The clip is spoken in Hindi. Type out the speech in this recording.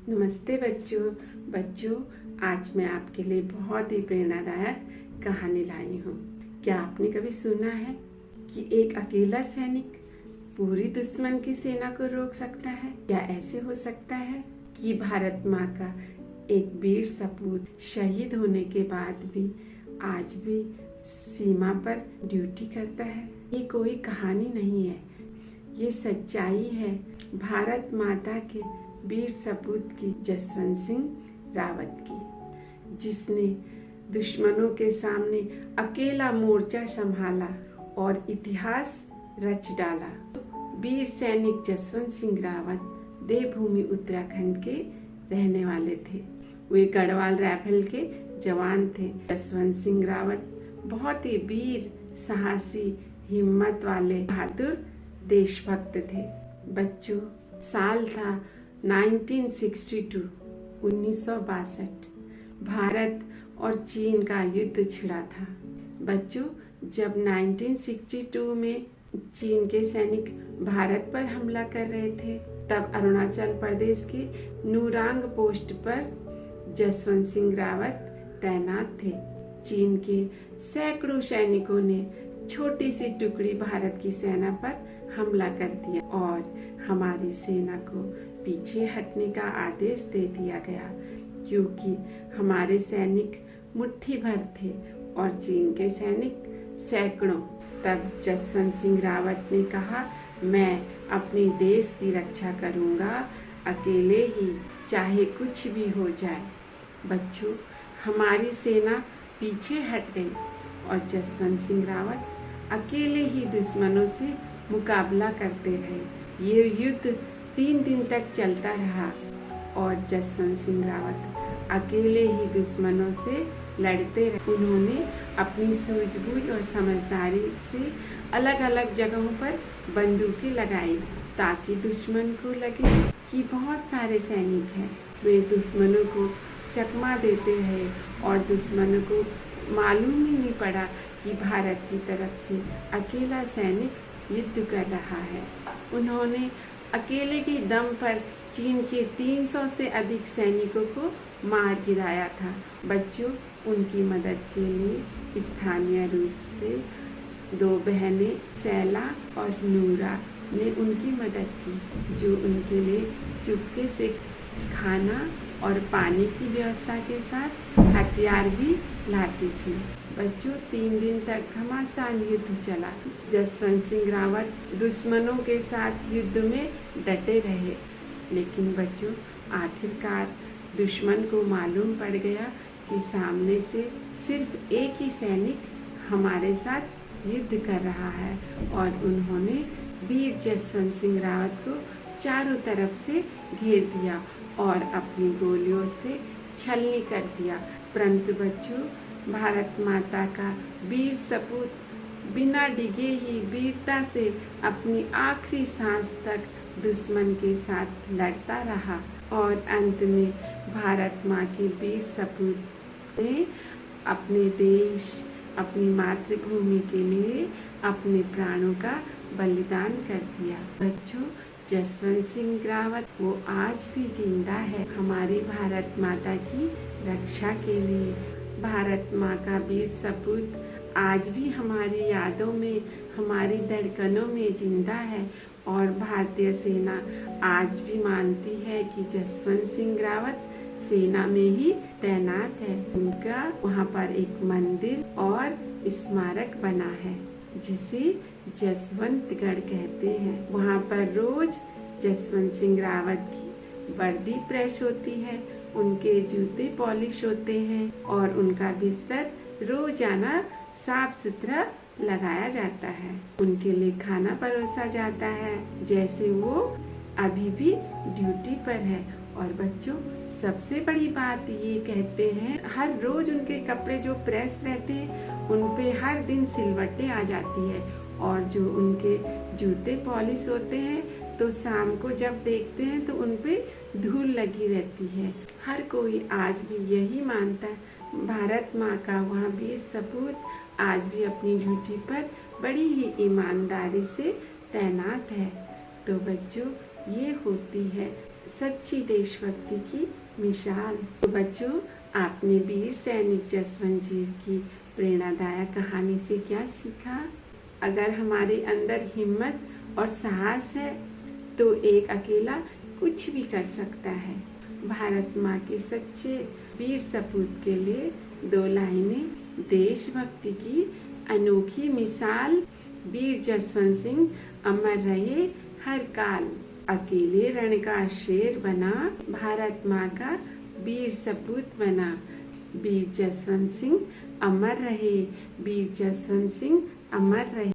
नमस्ते बच्चों, आज मैं आपके लिए बहुत ही प्रेरणादायक कहानी लाई हूँ। क्या आपने कभी सुना है कि एक अकेला सैनिक पूरी दुश्मन की सेना को रोक सकता है? क्या ऐसे हो सकता है कि भारत माँ का एक वीर सपूत शहीद होने के बाद भी आज भी सीमा पर ड्यूटी करता है? ये कोई कहानी नहीं है, ये सच्चाई है भारत माता के वीर सपूत की, जसवंत सिंह रावत की, जिसने दुश्मनों के सामने अकेला मोर्चा संभाला और इतिहास रच डाला। वीर सैनिक जसवंत सिंह रावत देवभूमि उत्तराखंड के रहने वाले थे। वे गढ़वाल राइफल के जवान थे। जसवंत सिंह रावत बहुत ही वीर, साहसी, हिम्मत वाले, बहादुर देशभक्त थे। बच्चों, साल था 1962। भारत और चीन का युद्ध छिड़ा था। बच्चों, जब 1962 में चीन के सैनिक भारत पर हमला कर रहे थे, तब अरुणाचल प्रदेश के नूरांग पोस्ट पर जसवंत सिंह रावत तैनात थे। चीन के सैकड़ों सैनिकों ने छोटी सी टुकड़ी भारत की सेना पर हमला कर दिया और हमारी सेना को पीछे हटने का आदेश दे दिया गया, क्योंकि हमारे सैनिक मुट्ठी भर थे और चीन के सैनिक सैकड़ों। तब जसवंत सिंह रावत ने कहा, मैं अपने देश की रक्षा करूंगा, अकेले ही, चाहे कुछ भी हो जाए। बच्चों, हमारी सेना पीछे हट गई और जसवंत सिंह रावत अकेले ही दुश्मनों से मुकाबला करते रहे। ये युद्ध 3 दिन तक चलता रहा और जसवंत सिंह रावत अकेले ही दुश्मनों से लड़ते रहे। उन्होंने अपनी सूझबूझ और समझदारी से अलग अलग जगहों पर बंदूकें लगाई, ताकि दुश्मन को लगे कि बहुत सारे सैनिक हैं। वे दुश्मनों को चकमा देते रहे और दुश्मनों को मालूम ही नहीं पड़ा कि भारत की तरफ से अकेला सैनिक युद्ध कर रहा है। उन्होंने अकेले के दम पर चीन के 300 से अधिक सैनिकों को मार गिराया था। बच्चों, उनकी मदद के लिए स्थानीय रूप से 2 बहनें सैला और नूरा ने उनकी मदद की, जो उनके लिए चुपके से खाना और पानी की व्यवस्था के साथ हथियार भी लाती थी। बच्चों, 3 दिन तक घमासान युद्ध चला। जसवंत सिंह रावत दुश्मनों के साथ युद्ध में डटे रहे, लेकिन बच्चों, आखिरकार दुश्मन को मालूम पड़ गया कि सामने से सिर्फ एक ही सैनिक हमारे साथ युद्ध कर रहा है और उन्होंने वीर जसवंत सिंह रावत को चारों तरफ से घेर दिया और अपनी गोलियों से छलनी कर दिया। परंतु बच्चों, भारत माता का वीर सपूत बिना डिगे ही वीरता से अपनी आखिरी सांस तक दुश्मन के साथ लड़ता रहा और अंत में भारत माँ के वीर सपूत ने अपने देश, अपनी मातृभूमि के लिए अपने प्राणों का बलिदान कर दिया। बच्चों, जसवंत सिंह रावत वो आज भी जिंदा है हमारी भारत माता की रक्षा के लिए। भारत माँ का वीर सपूत आज भी हमारी यादों में, हमारी धड़कनों में जिंदा है और भारतीय सेना आज भी मानती है कि जसवंत सिंह रावत सेना में ही तैनात है। उनका वहाँ पर एक मंदिर और स्मारक बना है, जिसे जसवंतगढ़ कहते हैं। वहाँ पर रोज जसवंत सिंह रावत की वर्दी प्रेस होती है, उनके जूते पॉलिश होते हैं और उनका बिस्तर रोजाना साफ सुथरा लगाया जाता है। उनके लिए खाना परोसा जाता है, जैसे वो अभी भी ड्यूटी पर है। और बच्चों, सबसे बड़ी बात ये कहते हैं, हर रोज उनके कपड़े जो प्रेस रहते हैं, उन पे हर दिन सिलवटें आ जाती है और जो उनके जूते पॉलिश होते हैं, तो शाम को जब देखते हैं तो उन पे धूल लगी रहती है। हर कोई आज भी यही मानता है भारत माँ का वहाँ वीर सपूत आज भी अपनी ड्यूटी पर बड़ी ही ईमानदारी से तैनात है। तो बच्चों, ये होती है सच्ची देशभक्ति की मिसाल। तो बच्चों, आपने वीर सैनिक जसवंत जी की प्रेरणादायक कहानी से क्या सीखा? अगर हमारे अंदर हिम्मत और साहस है तो एक अकेला कुछ भी कर सकता है। भारत माँ के सच्चे वीर सपूत के लिए 2 लाइनें। देशभक्ति की अनोखी मिसाल, वीर जसवंत सिंह अमर रहे हर काल। अकेले रण का शेर बना, भारत माँ का वीर सपूत बना। वीर जसवंत सिंह अमर रहे, वीर जसवंत सिंह अमर रहे।